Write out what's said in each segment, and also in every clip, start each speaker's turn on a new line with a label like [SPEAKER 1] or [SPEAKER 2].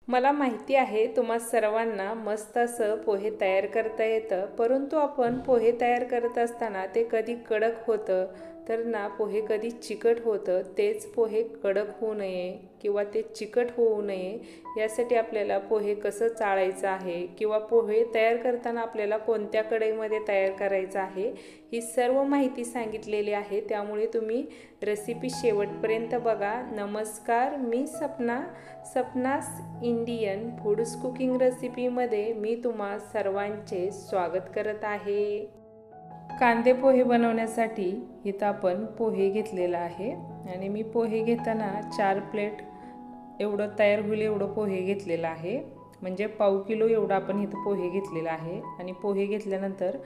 [SPEAKER 1] मला माहिती आहे तुम्हा सर्वांना मस्त असं पोहे तयार करता येतं, परंतु आपण पोहे तयार करत असताना ते कधी कडक होतं तर ना पोहे कधी चिकट होतं। तेच पोहे कडक होऊ नये किंवा ते चिकट होऊ नये यासाठी आपल्याला पोहे कसं चाळायचं आहे किंवा पोहे तयार करताना आपल्याला कोणत्या कढईमध्ये तयार करायचं आहे ही सर्व माहिती सांगितलेली आहे। त्यामुळे तुम्ही रेसिपी शेवटपर्यंत बघा। नमस्कार, मी सपनास इंडियन फूड्स कुकिंग रेसिपीमध्ये मी तुम्हा सर्वांचे स्वागत करत आहे। कांदे पोहे बनवण्यासाठी इथं आपण पोहे घेतलेला आहे आणि मी पोहे घेताना 4 प्लेट एवढं तयार होईल एवढं पोहे घेतलेला आहे, म्हणजे पाव किलो एवढा आपण इथं पोहे घेतलेला आहे। आणि पोहे घेतल्यानंतर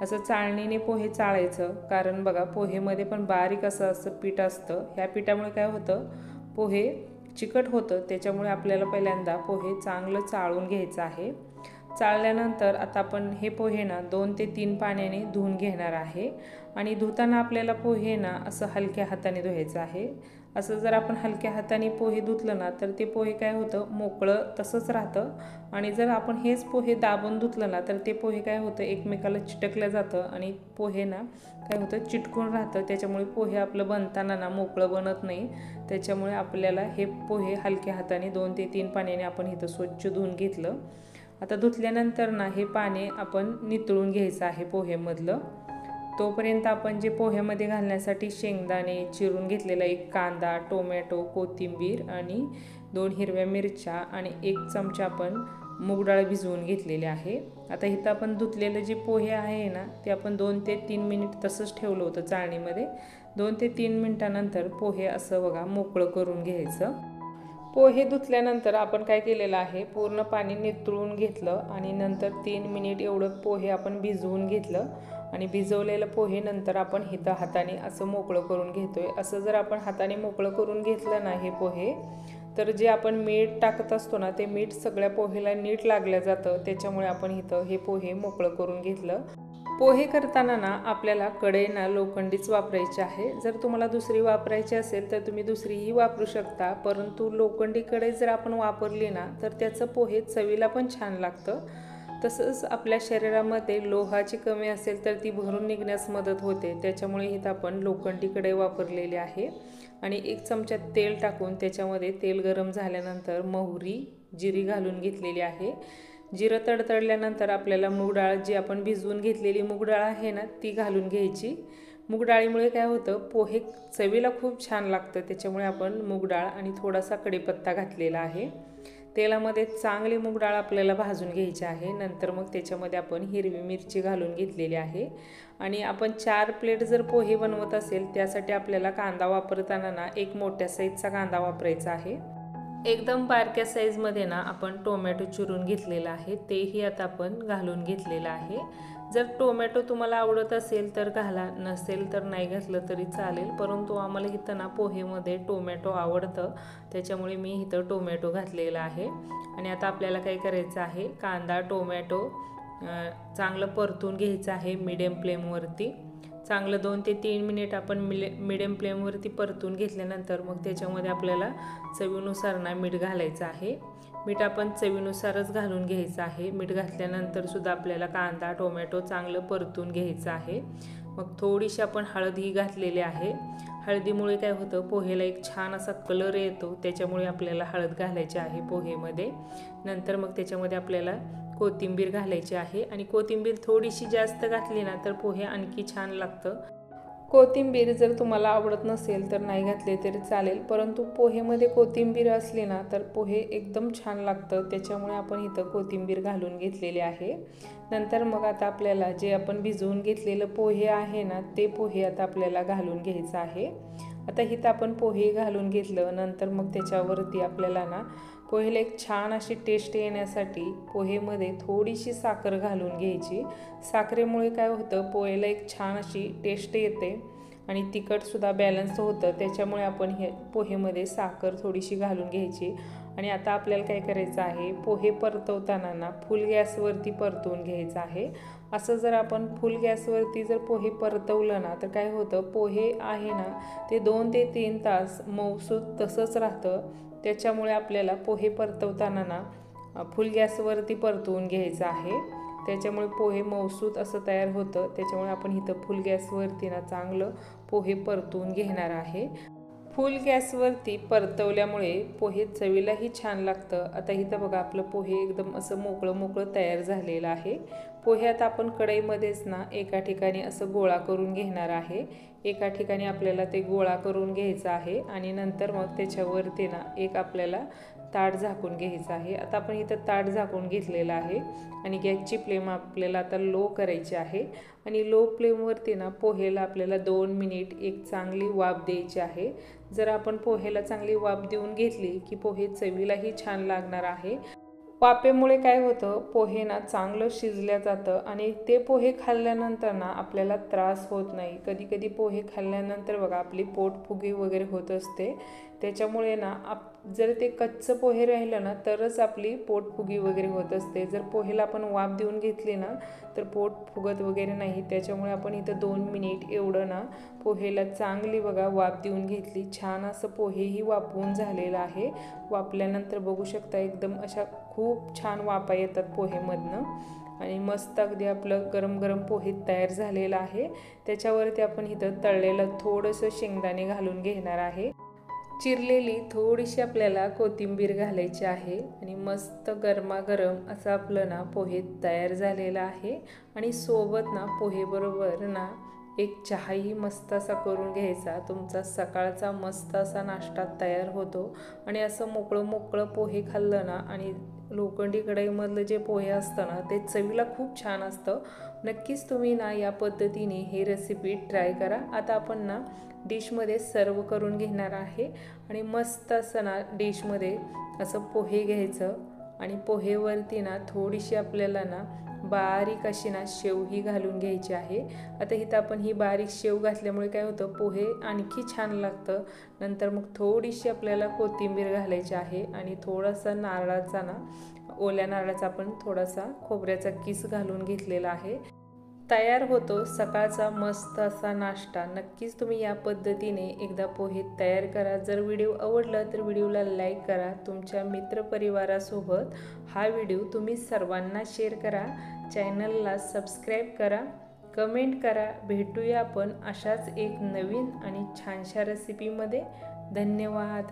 [SPEAKER 1] असं चाळणीने पोहे चाळायचं, कारण बघा पोहेमध्ये पण बारीक असं पीठ असतं। ह्या पीठामुळे काय होतं, पोहे चिकट होतं, त्याच्यामुळे आपल्याला पहिल्यांदा पोहे चांगलं चाळून घ्यायचं आहे। चाळल्यानंतर आता आपण हे पोहे ना 2 ते 3 पाण्याने धुवून घेणार आहे आणि धुताना आपल्याला पोहे ना असं हलक्या हाताने धुवायचं आहे। असं जर आपण हलक्या हाताने पोहे धुतलं ना तर ते पोहे काय होतं, मोकळं तसंच राहतं। आणि जर आपण हेच पोहे दाबून धुतलं ना तर ते पोहे काय होतं, एकमेकाला चिटकलं जातं आणि पोहे ना काय होतं, चिटकून राहतं। त्याच्यामुळे पोहे आपलं बनताना ना मोकळं बनत नाही। त्याच्यामुळे आपल्याला हे पोहे हलक्या हाताने 2 ते 3 पाण्याने आपण इथं स्वच्छ धुवून घेतलं। आता धुतल्यानंतर ना हे पाणी आपण नितळून घ्यायचं आहे पोहेमधलं। तोपर्यंत आपण जे पोह्यामध्ये घालण्यासाठी शेंगदाणे चिरून घेतलेला, 1 कांदा, टोमॅटो, कोथिंबीर आणि 2 हिरव्या मिरच्या आणि 1 चमचा आपण मूग डाळ भिजवून घेतलेले आहे। आता इथं आपण धुतलेलं जे पोहे आहे ना ते आपण 2 ते 3 मिनिट तसंच ठेवलं होतं चाळणीमध्ये। 2 ते 3 मिनिटानंतर पोहे असं बघा मोकळं करून घ्यायचं। पोहे धुतल्यानंतर आपण काय केलेलं आहे, पूर्ण पाणी नितळून घेतलं आणि नंतर 3 मिनिट एवढं पोहे आपण भिजवून घेतलं आणि भिजवलेलं पोहे नंतर आपण हिता हाताने असं मोकळं करून घेतोय। असं जर आपण हाताने मोकळं करून घेतलं ना हे पोहे, तर जे आपण मीठ टाकत असतो ना ते मीठ सगळ्या पोहेला नीट लागलं जातं। त्याच्यामुळे आपण इथं हे पोहे मोकळं करून घेतलं। पोहे करताना ना आपल्याला कढई ना लोखंडीच वापरायची आहे। जर तुम्हाला दुसरी वापरायची असेल तर तुम्ही दुसरीही वापरू शकता, परंतु लोखंडी कढई जर आपण वापरली ना तर त्याचं पोहे चवीला पण छान लागतं। तसंच आपल्या शरीरामध्ये लोहाची कमी असेल तर ती भरून निघण्यास मदत होते। त्याच्यामुळे इथं आपण लोखंडी कढई वापरलेली आहे। आणि 1 चमचा तेल टाकून त्याच्यामध्ये तेल गरम झाल्यानंतर मोहरी जिरी घालून घेतलेली आहे। जिरं तडतडल्यानंतर आपल्याला मूग डाळ जी आपण भिजवून घेतलेली मूग डाळ आहे ना ती घालून घ्यायची। मूग डाळीमुळे काय होतं, पोहे चवीला खूप छान लागतं। त्याच्यामुळे आपण मूग डाळ आणि थोडासा कढीपत्ता घातलेला आहे। तेलामध्ये चांगली मूग डाळ आपल्याला भाजून घ्यायची आहे। नंतर मग त्याच्यामध्ये आपण हिरवी मिरची घालून घेतलेली आहे। आणि आपण 4 प्लेट जर पोहे बनवत असेल त्यासाठी आपल्याला कांदा वापरताना ना 1 मोठ्या साईजचा कांदा वापरायचा आहे। एकदम बारक्या साईजमध्ये ना आपण टोमॅटो चिरून घेतलेला आहे, तेही आता आपण घालून घेतलेलं आहे। जर टोमॅटो तुम्हाला आवडत असेल तर घाला, नसेल तर नाही घातलं तरी चालेल, परंतु आम्हाला इथं ना पोहेमध्ये टोमॅटो आवडतं त्याच्यामुळे मी इथं टोमॅटो घातलेला आहे। आणि आता आपल्याला काय करायचं आहे, कांदा टोमॅटो चांगलं परतून घ्यायचं आहे मीडियम फ्लेमवरती। चांगलं 2 ते 3 मिनिट आपण मीडियम फ्लेमवरती परतून घेतल्यानंतर मग त्याच्यामध्ये आपल्याला चवीनुसार ना मीठ घालायचं आहे। मीठ आपण चवीनुसारच घालून घ्यायचं आहे। मीठ घातल्यानंतर सुद्धा आपल्याला कांदा टोमॅटो चांगलं परतून घ्यायचं आहे। मग थोडीशी आपण हळदही घातलेली आहे। हळदीमुळे काय होतं, पोहेला एक छान असा कलर येतो, त्याच्यामुळे आपल्याला हळद घालायची आहे पोहेमध्ये। नंतर मग त्याच्यामध्ये आपल्याला कोथिंबीर घालायची आहे आणि कोथिंबीर थोडीशी जास्त घातली ना तर पोहे आणखी छान लागतं। कोथिंबीर जर तुम्हाला आवडत नसेल तर नाही घातले तरी चालेल, परंतु पोहेमध्ये कोथिंबीर असली ना तर पोहे एकदम छान लागतं। त्याच्यामुळे आपण इथं कोथिंबीर घालून घेतलेली आहे। नंतर मग आता आपल्याला जे आपण भिजवून घेतलेलं पोहे आहे ना ते पोहे आता आपल्याला घालून घ्यायचं आहे। आता इथं आपण पोहे घालून घेतलं, नंतर मग त्याच्यावरती आपल्याला ना पोहेला एक छान अशी टेस्ट येण्यासाठी पोहेमध्ये थोडीशी साखर घालून घ्यायची। साखरेमुळे काय होतं, पोहेला एक छान अशी टेस्ट येते आणि तिखटसुद्धा बॅलन्स होतं। त्याच्यामुळे आपण हे पोहेमध्ये साखर थोडीशी घालून घ्यायची। आणि आता आपल्याला काय करायचं आहे, पोहे परतवताना ना फुल गॅसवरती परतवून घ्यायचं आहे। असं जर आपण फुल गॅसवरती जर पोहे परतवलं ना तर काय होतं, पोहे आहे ना ते 2 ते 3 तास मऊसूत तसंच राहतं। त्याच्यामुळे आपल्याला पोहे परतवताना ना फुल गॅसवरती परतवून घ्यायचं आहे। त्याच्यामुळे पोहे मऊसूत असं तयार होतं। त्याच्यामुळे आपण इथं फुल गॅसवरती ना चांगलं पोहे परतवून घेणार आहे। फुल गॅसवरती परतवल्यामुळे पोहे चवीलाही छान लागतं। आता इथं बघा आपलं पोहे एकदम असं मोकळं मोकळं तयार झालेलं आहे। पोह्यात आपण कढईमध्येच ना एका ठिकाणी असं गोळा करून घेणार आहे। एका ठिकाणी आपल्याला ते गोळा करून घ्यायचं आहे आणि नंतर मग त्याच्यावरती ना एक आपल्याला ताट झाकून घ्यायचं आहे। आता आपण इथं ताट झाकून घेतलेलं आहे आणि गॅसची फ्लेम आपल्याला आता लो करायची आहे आणि लो फ्लेमवरती ना पोहेला आपल्याला 2 मिनिट एक चांगली वाफ द्यायची आहे। जर आपण पोहेला चांगली वाफ देऊन घेतली की पोहे चवीलाही छान लागणार आहे। वाफेमुळे काय होतं, पोहे ना चांगलं शिजल्या जातं आणि ते पोहे खाल्ल्यानंतर ना आपल्याला त्रास होत नाही। कधी कधी पोहे खाल्ल्यानंतर बघा आपली पोटफुगी वगैरे होत असते। त्याच्यामुळे ना जर ते कच्चं पोहे राहिलं ना तरच आपली पोटफुगी वगैरे होत असते। जर पोहेला आपण वाफ देऊन घेतली ना तर पोट फुगत वगैरे नाही। त्याच्यामुळे आपण इथं 2 मिनिट एवढं ना पोहेला चांगली बघा वाफ देऊन घेतली। छान असं पोहेही वाफवून झालेलं आहे। वाफल्यानंतर बघू शकता एकदम अशा खूप छान वाफा येतात पोहेमधनं आणि मस्त अगदी आपलं गरम गरम पोहे तयार झालेलं आहे। त्याच्यावरती आपण इथं तळलेलं थोडंसं शेंगदाणे घालून घेणार आहे। चिरलेली थोडीशी आपल्याला कोथिंबीर घालायची आहे आणि मस्त गरमागरम असं आपलं ना पोहे तयार झालेलं आहे आणि सोबत ना पोहेबरोबर ना एक चहाही मस्त असा करून घ्यायचा। तुमचा सकाळचा मस्त असा नाश्ता तयार होतो आणि असं मोकळं मोकळं पोहे खाल्लं ना आणि लोखंडी कढईमधलं जे पोहे असतं ना ते चवीला खूप छान असतं। नक्कीच तुम्ही ना या पद्धतीने ही रेसिपी ट्राय करा। आता आपण ना डिशमध्ये सर्व करून घेणार आहे आणि मस्त असं ना डिशमध्ये असं पोहे घ्यायचं आणि पोहेवरती ना थोडीशी आपल्याला ना बारीक अशी ना शेवही घालून घ्यायची आहे। आता इथं आपण ही बारीक शेव घातल्यामुळे काय होतं, पोहे आणखी छान लागतं। नंतर मग थोडीशी आपल्याला कोथिंबीर घालायची आहे आणि थोडासा नारळाचा ना ओल्या नारळाचा आपण थोडासा खोबऱ्याचा किस घालून घेतलेला आहे। तयार होतो सकाळचा मस्त असा नाश्ता। नक्कीच तुम्ही या पद्धतीने एकदा पोहे तयार करा। जर व्हिडिओ आवडला तर व्हिडिओला लाईक करा। तुमच्या मित्रपरिवारासोबत हा व्हिडिओ तुम्ही सर्वांना शेअर करा। चॅनलला सबस्क्राईब करा, कमेंट करा। भेटूया आपण अशाच एक नवीन आणि छानशा रेसिपीमध्ये। धन्यवाद।